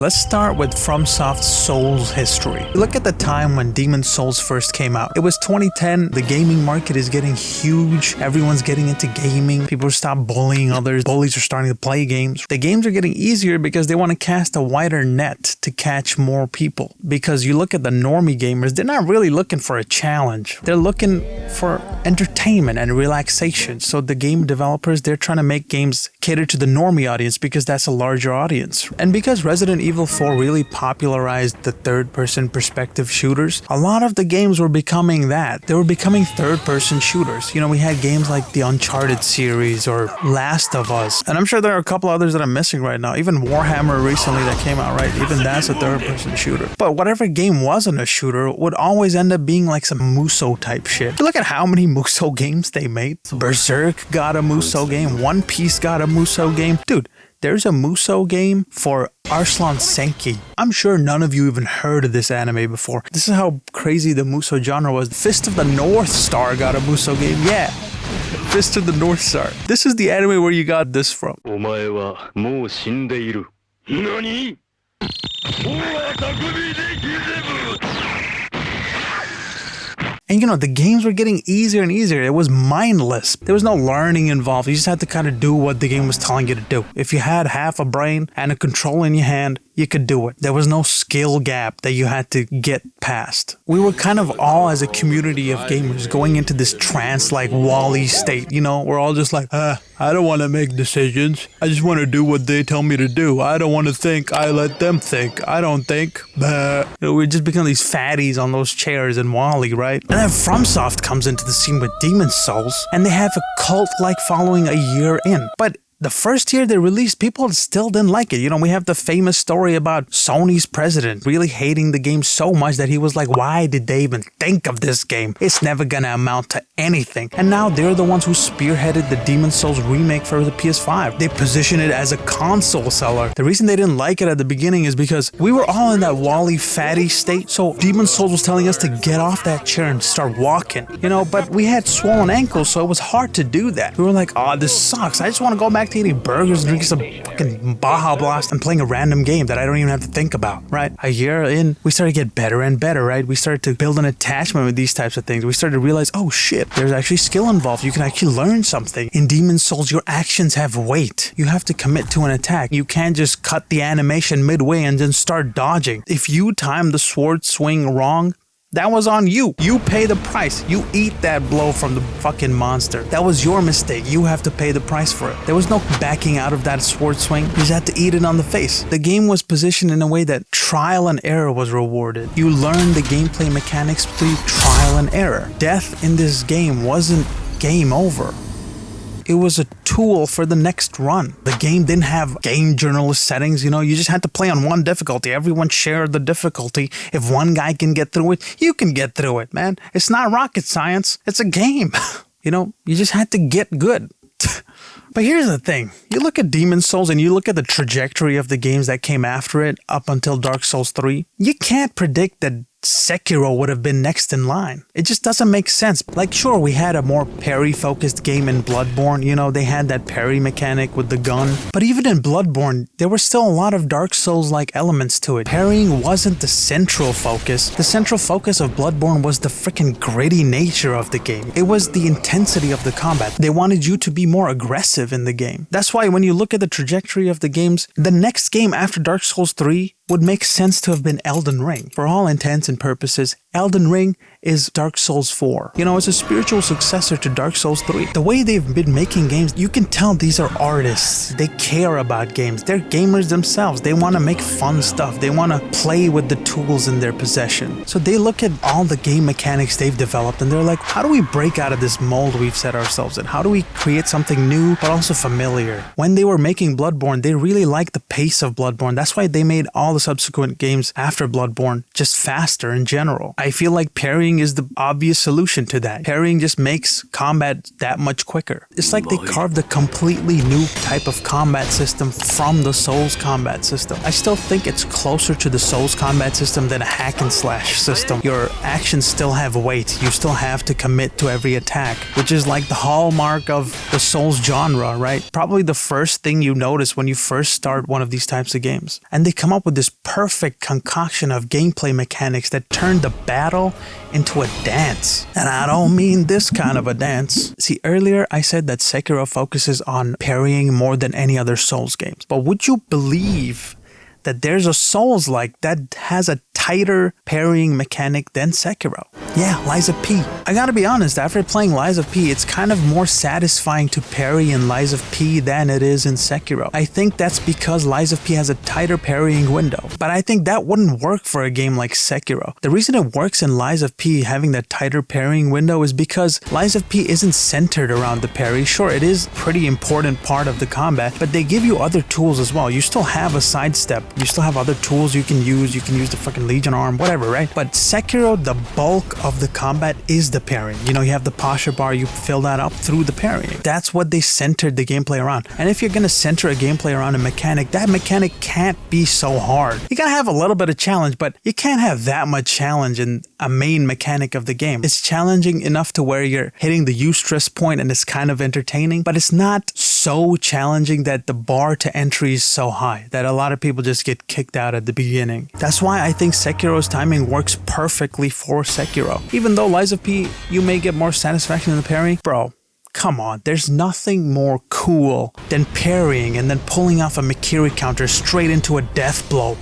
Let's start with FromSoft's Souls history. Look at the time when Demon's Souls first came out. It was 2010, the gaming market is getting huge, everyone's getting into gaming, people stop bullying others, bullies are starting to play games. The games are getting easier because they want to cast a wider net to catch more people. Because you look at the normie gamers, they're not really looking for a challenge. They're looking for entertainment and relaxation. So the game developers, they're trying to make games cater to the normie audience because that's a larger audience. And because Resident Evil 4 really popularized the third-person perspective shooters, a lot of the games were becoming that. They were becoming third-person shooters. You know, we had games like the Uncharted series or Last of Us. And I'm sure there are a couple others that I'm missing right now. Even Warhammer recently that came out, right? Even that's a third-person shooter. But whatever game wasn't a shooter would always end up being like some Musou type shit. Look at how many Musou games they made. Berserk got a Musou game. One Piece got a Musou game. Dude, there's a Musou game for Arslan Senki. I'm sure none of you even heard of this anime before. This is how crazy the Musou genre was. Fist of the North Star got a Musou game. Yeah. Fist of the North Star. This is the anime where you got this from. And you know, the games were getting easier and easier. It was mindless. There was no learning involved. You just had to kind of do what the game was telling you to do. If you had half a brain and a control in your hand, you could do it. There was no skill gap that you had to get past. We were kind of all, as a community of gamers, going into this trance-like Wall-E state. You know, we're all just like, I don't want to make decisions. I just want to do what they tell me to do. I don't want to think. I let them think. I don't think. You know, we just become these fatties on those chairs in Wall-E, right? And then FromSoft comes into the scene with Demon's Souls, and they have a cult-like following a year in. But the first year they released, people still didn't like it. You know, we have the famous story about Sony's president really hating the game so much that he was like, why did they even think of this game? It's never gonna amount to anything. And now they're the ones who spearheaded the Demon's Souls remake for the PS5. They position it as a console seller. The reason they didn't like it at the beginning is because we were all in that Wall-E fatty state. So Demon's Souls was telling us to get off that chair and start walking, you know, but we had swollen ankles, so it was hard to do that. We were like, oh, this sucks. I just want to go back to eating burgers and drinking some fucking Baja Blast and playing a random game that I don't even have to think about, right? A year in, we started to get better and better, right? We started to build an attachment with these types of things. We started to realize, oh shit, there's actually skill involved. You can actually learn something. In Demon's Souls, your actions have weight. You have to commit to an attack. You can't just cut the animation midway and then start dodging. If you time the sword swing wrong, that was on you. You pay the price. You eat that blow from the fucking monster. That was your mistake. You have to pay the price for it. There was no backing out of that sword swing. You just had to eat it on the face. The game was positioned in a way that trial and error was rewarded. You learned the gameplay mechanics through trial and error. Death in this game wasn't game over. It was a tool for the next run. The game didn't have game journalist settings, you know, you just had to play on one difficulty. Everyone shared the difficulty. If one guy can get through it, you can get through it, man. It's not rocket science. It's a game. You know, you just had to get good. But here's the thing. You look at Demon's Souls and you look at the trajectory of the games that came after it up until Dark Souls 3. You can't predict that Sekiro would have been next in line. It just doesn't make sense. Like, sure, we had a more parry-focused game in Bloodborne. You know, they had that parry mechanic with the gun. But even in Bloodborne, there were still a lot of Dark Souls-like elements to it. Parrying wasn't the central focus. The central focus of Bloodborne was the freaking gritty nature of the game. It was the intensity of the combat. They wanted you to be more aggressive in the game. That's why when you look at the trajectory of the games, the next game after Dark Souls 3 would make sense to have been Elden Ring. For all intents and purposes, Elden Ring is Dark Souls 4. You know, it's a spiritual successor to Dark Souls 3. The way they've been making games, you can tell these are artists. They care about games. They're gamers themselves. They want to make fun stuff. They want to play with the tools in their possession. So they look at all the game mechanics they've developed and they're like, how do we break out of this mold we've set ourselves in? How do we create something new but also familiar? When they were making Bloodborne, they really liked the pace of Bloodborne. That's why they made all the subsequent games after Bloodborne just faster in general. I feel like parrying is the obvious solution to that. Parrying just makes combat that much quicker. It's like they carved a completely new type of combat system from the Souls combat system. I still think it's closer to the Souls combat system than a hack and slash system. Your actions still have weight. You still have to commit to every attack, which is like the hallmark of the Souls genre, right? Probably the first thing you notice when you first start one of these types of games. And they come up with this perfect concoction of gameplay mechanics that turn the battle into a dance. And I don't mean this kind of a dance. See, earlier I said that Sekiro focuses on parrying more than any other Souls games. But would you believe that there's a Souls-like that has a tighter parrying mechanic than Sekiro? Yeah, Lies of P. I gotta be honest, after playing Lies of P, it's kind of more satisfying to parry in Lies of P than it is in Sekiro. I think that's because Lies of P has a tighter parrying window, but I think that wouldn't work for a game like Sekiro. The reason it works in Lies of P having that tighter parrying window is because Lies of P isn't centered around the parry. Sure, it is a pretty important part of the combat, but they give you other tools as well. You still have a sidestep. You still have other tools you can use. You can use the fucking Legion arm, whatever, right? But Sekiro, the bulk of the combat is the parrying. You know, you have the posture bar, you fill that up through the parrying. That's what they centered the gameplay around. And if you're gonna center a gameplay around a mechanic, that mechanic can't be so hard. You gotta have a little bit of challenge, but you can't have that much challenge in a main mechanic of the game. It's challenging enough to where you're hitting the eustress point and it's kind of entertaining, but it's not so challenging that the bar to entry is so high that a lot of people just get kicked out at the beginning. That's why I think Sekiro's timing works perfectly for Sekiro. Even though Lies of P, you may get more satisfaction in the parry, bro, come on, there's nothing more cool than parrying and then pulling off a Mikiri counter straight into a death blow.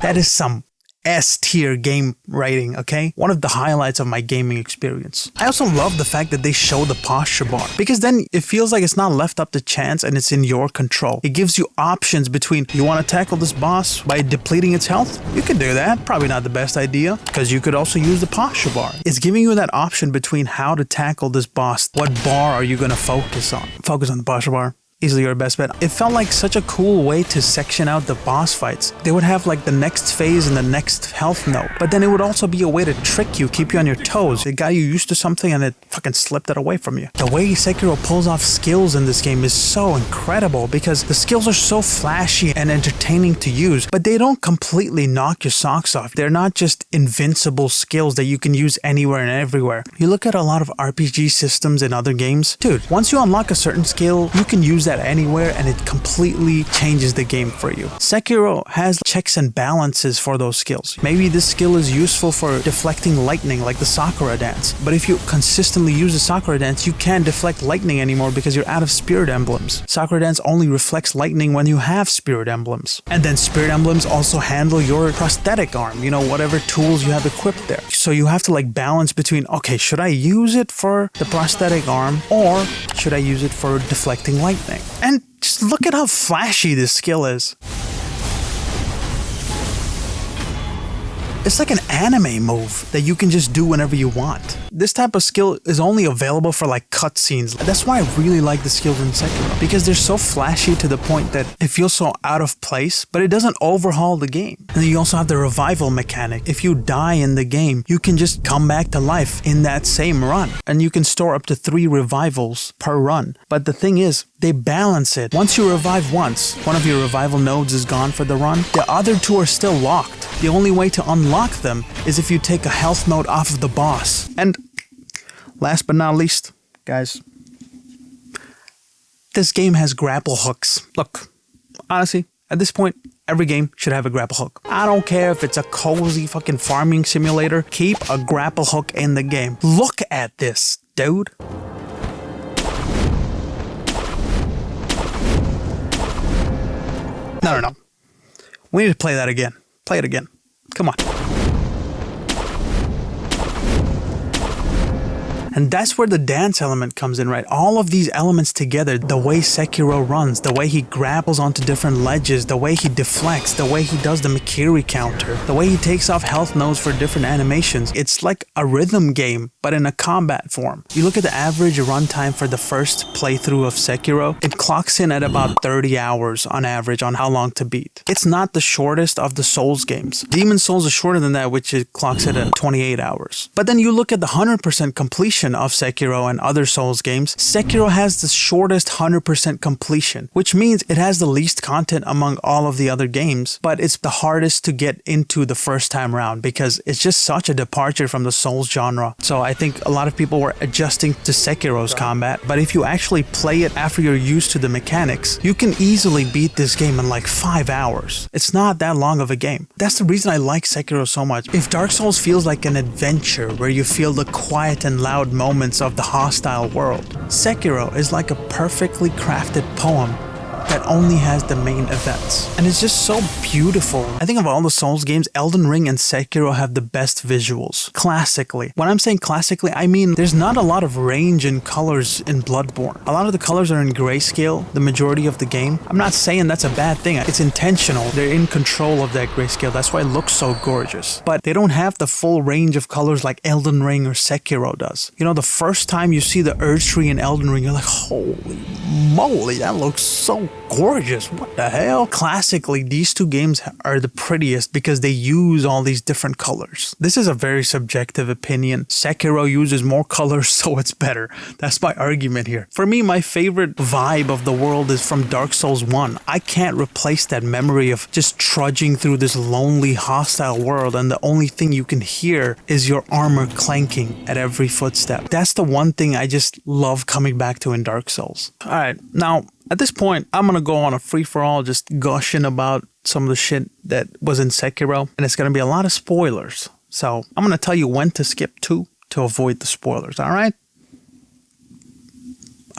That is some S-tier game writing, okay? One of the highlights of my gaming experience. I also love the fact that they show the posture bar, because then it feels like it's not left up to chance and it's in your control. It gives you options between, you want to tackle this boss by depleting its health? You could do that. Probably not the best idea, because you could also use the posture bar. It's giving you that option between how to tackle this boss. What bar are you going to focus on? Focus on the posture bar. Easily your best bet. It felt like such a cool way to section out the boss fights. They would have like the next phase and the next health node, but then it would also be a way to trick you, keep you on your toes. It got you used to something and it fucking slipped it away from you. The way Sekiro pulls off skills in this game is so incredible because the skills are so flashy and entertaining to use, but they don't completely knock your socks off. They're not just invincible skills that you can use anywhere and everywhere. You look at a lot of RPG systems in other games, dude, once you unlock a certain skill, you can use that anywhere and it completely changes the game for you. Sekiro has checks and balances for those skills. Maybe this skill is useful for deflecting lightning like the Sakura dance, but if you consistently use the Sakura dance, you can't deflect lightning anymore because you're out of spirit emblems. Sakura dance only reflects lightning when you have spirit emblems. And then spirit emblems also handle your prosthetic arm, you know, whatever tools you have equipped there. So you have to like balance between, okay, should I use it for the prosthetic arm or should I use it for deflecting lightning? And just look at how flashy this skill is. It's like an anime move that you can just do whenever you want. This type of skill is only available for like cutscenes. That's why I really like the skills in Sekiro, because they're so flashy to the point that it feels so out of place, but it doesn't overhaul the game. And then you also have the revival mechanic. If you die in the game, you can just come back to life in that same run. And you can store up to 3 revivals per run. But the thing is, they balance it. Once you revive once, one of your revival nodes is gone for the run. The other 2 are still locked. The only way to unlock them is if you take a health node off of the boss. And last but not least, guys, this game has grapple hooks. Look, honestly, at this point, every game should have a grapple hook. I don't care if it's a cozy fucking farming simulator. Keep a grapple hook in the game. Look at this, dude. No. We need to play that again. Play it again. Come on. And that's where the dance element comes in, right? All of these elements together, the way Sekiro runs, the way he grapples onto different ledges, the way he deflects, the way he does the Mikiri counter, the way he takes off health nodes for different animations. It's like a rhythm game, but in a combat form. You look at the average runtime for the first playthrough of Sekiro, it clocks in at about 30 hours on average on how long to beat. It's not the shortest of the Souls games. Demon's Souls is shorter than that, which it clocks it at 28 hours. But then you look at the 100% completion of Sekiro and other Souls games, Sekiro has the shortest 100% completion, which means it has the least content among all of the other games, but it's the hardest to get into the first time round because it's just such a departure from the Souls genre. So I think a lot of people were adjusting to Sekiro's combat, but if you actually play it after you're used to the mechanics, you can easily beat this game in like 5 hours. It's not that long of a game. That's the reason I like Sekiro so much. If Dark Souls feels like an adventure where you feel the quiet and loud moments of the hostile world, Sekiro is like a perfectly crafted poem that only has the main events. And it's just so beautiful. I think of all the Souls games, Elden Ring and Sekiro have the best visuals. Classically. When I'm saying classically, I mean there's not a lot of range in colors in Bloodborne. A lot of the colors are in grayscale, the majority of the game. I'm not saying that's a bad thing. It's intentional. They're in control of that grayscale. That's why it looks so gorgeous. But they don't have the full range of colors like Elden Ring or Sekiro does. You know, the first time you see the Urge Tree in Elden Ring, you're like, holy moly, that looks so gorgeous. What the hell? Classically, these two games are the prettiest because they use all these different colors. This is a very subjective opinion. Sekiro uses more colors, so it's better. That's my argument here. For me, my favorite vibe of the world is from Dark Souls 1. I can't replace that memory of just trudging through this lonely, hostile world and the only thing you can hear is your armor clanking at every footstep. That's the one thing I just love coming back to in Dark Souls. Alright, now at this point, I'm gonna go on a free-for-all just gushing about some of the shit that was in Sekiro, and it's gonna be a lot of spoilers. So I'm gonna tell you when to skip to avoid the spoilers, alright?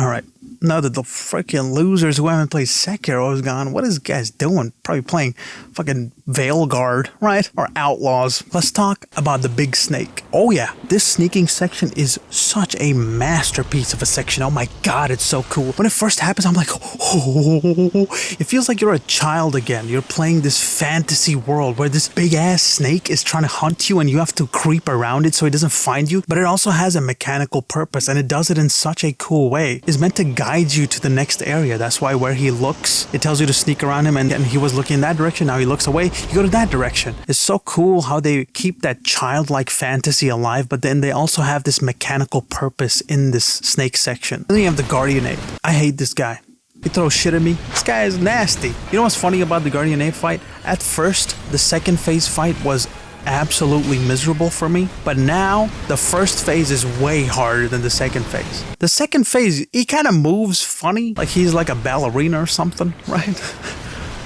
Alright. Now that the freaking losers who haven't played Sekiro is gone, what is this guys doing? Probably playing fucking Veilguard, right? Or Outlaws. Let's talk about the big snake. Oh yeah, this sneaking section is such a masterpiece of a section. Oh my god, it's so cool. When it first happens, I'm like, oh, it feels like you're a child again. You're playing this fantasy world where this big ass snake is trying to hunt you and you have to creep around it so it doesn't find you. But it also has a mechanical purpose and it does it in such a cool way. It's meant to guide you to the next area. That's why where he looks, it tells you to sneak around him and he was looking in that direction. Now he looks away, you go to that direction. It's so cool how they keep that childlike fantasy alive, but then they also have this mechanical purpose in this snake section. Then you have the Guardian Ape. I hate this guy. He throws shit at me. This guy is nasty. You know what's funny about the Guardian Ape fight? At first, the second phase fight was absolutely miserable for me, but now the first phase is way harder than the second phase. The second phase, he kind of moves funny, like he's like a ballerina or something, right?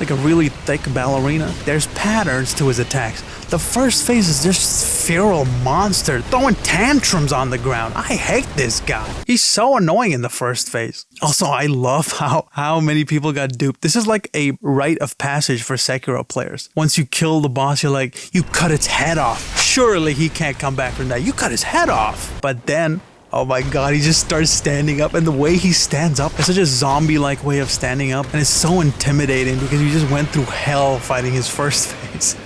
Like a really thick ballerina. There's patterns to his attacks. The first phase is just feral monster throwing tantrums on the ground. I hate this guy. He's so annoying in the first phase. Also, I love how many people got duped. This is like a rite of passage for Sekiro players. Once you kill the boss, you're like, you cut its head off. Surely he can't come back from that. You cut his head off. But then, oh my god, he just starts standing up, and the way he stands up is such a zombie-like way of standing up, and it's so intimidating because you just went through hell fighting his first phase.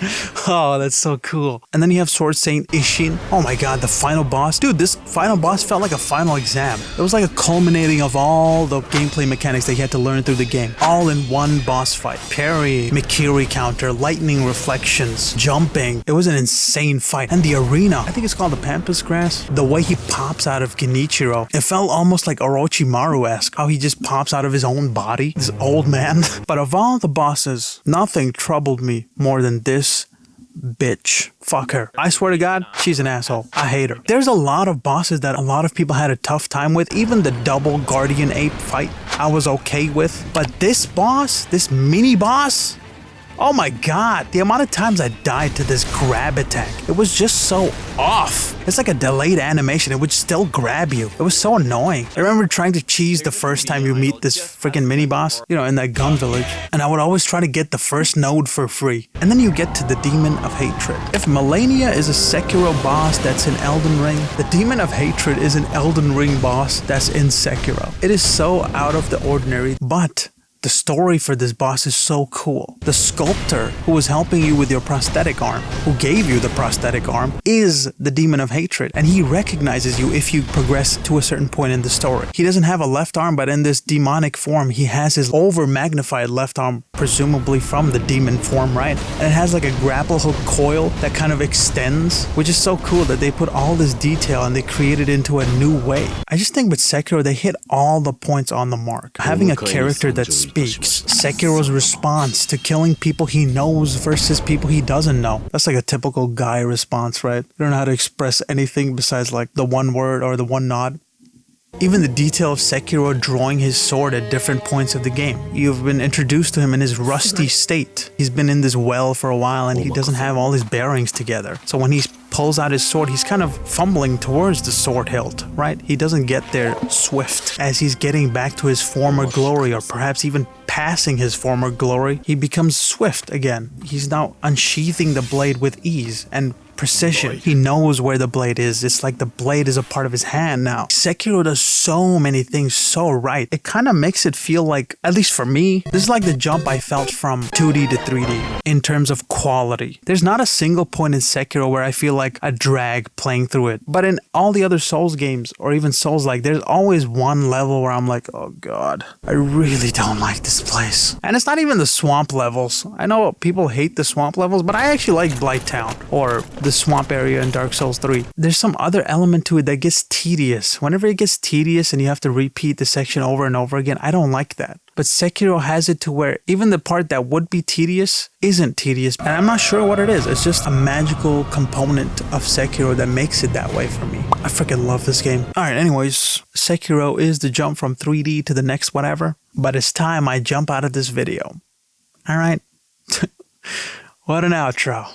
Oh, that's so cool. And then you have Sword Saint Ishin. Oh my god, the final boss. Dude, this final boss felt like a final exam. It was like a culminating of all the gameplay mechanics that you had to learn through the game, all in one boss fight. Parry, Mikiri counter, lightning reflections, jumping. It was an insane fight. And the arena, I think it's called the Pampas Grass. The way he pops out of Genichiro, it felt almost like Orochimaru-esque, how he just pops out of his own body, this old man. But of all the bosses, nothing troubled me more than this bitch. Fuck her. I swear to god, she's an asshole. I hate her. There's a lot of bosses that a lot of people had a tough time with. Even the double Guardian Ape fight, I was okay with. But this boss, this mini boss, Oh my god, the amount of times I died to this grab attack, it was just so off. It's like a delayed animation, it would still grab you. It was so annoying. I remember trying to cheese the first time you meet this freaking mini-boss, you know, in that gun village, and I would always try to get the first node for free. And then you get to the Demon of Hatred. If Melania is a Sekiro boss that's in Elden Ring, the Demon of Hatred is an Elden Ring boss that's in Sekiro. It is so out of the ordinary, but the story for this boss is so cool. The sculptor who was helping you with your prosthetic arm, who gave you the prosthetic arm, is the Demon of Hatred, and he recognizes you if you progress to a certain point in the story. He doesn't have a left arm, but in this demonic form, he has his over-magnified left arm, presumably from the demon form, right? And it has like a grapple hook coil that kind of extends, which is so cool that they put all this detail and they created it into a new way. I just think with Sekiro, they hit all the points on the mark. Having a character that speaks, Sekiro's response to killing people he knows versus people he doesn't know. That's like a typical guy response, right? You don't know how to express anything besides like the one word or the one nod. Even the detail of Sekiro drawing his sword at different points of the game. You've been introduced to him in his rusty state. He's been in this well for a while and he doesn't have all his bearings together. So when he pulls out his sword, he's kind of fumbling towards the sword hilt, right? He doesn't get there swift. As he's getting back to his former glory, or perhaps even passing his former glory, he becomes swift again. He's now unsheathing the blade with ease and precision. He knows where the blade is. It's like the blade is a part of his hand now. Sekiro does so many things so right. It kind of makes it feel like, at least for me, this is like the jump I felt from 2D to 3D in terms of quality. There's not a single point in Sekiro where I feel like a drag playing through it. But in all the other Souls games, or even Souls-like, there's always one level where I'm like, oh god, I really don't like this place. And it's not even the swamp levels. I know people hate the swamp levels, but I actually like Blighttown, or the swamp area in Dark Souls 3. There's some other element to it that gets tedious. Whenever it gets tedious and you have to repeat the section over and over again, I don't like that. But Sekiro has it to where even the part that would be tedious isn't tedious. And I'm not sure what it is. It's just a magical component of Sekiro that makes it that way for me. I freaking love this game. Alright, anyways, Sekiro is the jump from 3D to the next whatever. But it's time I jump out of this video. Alright? What an outro.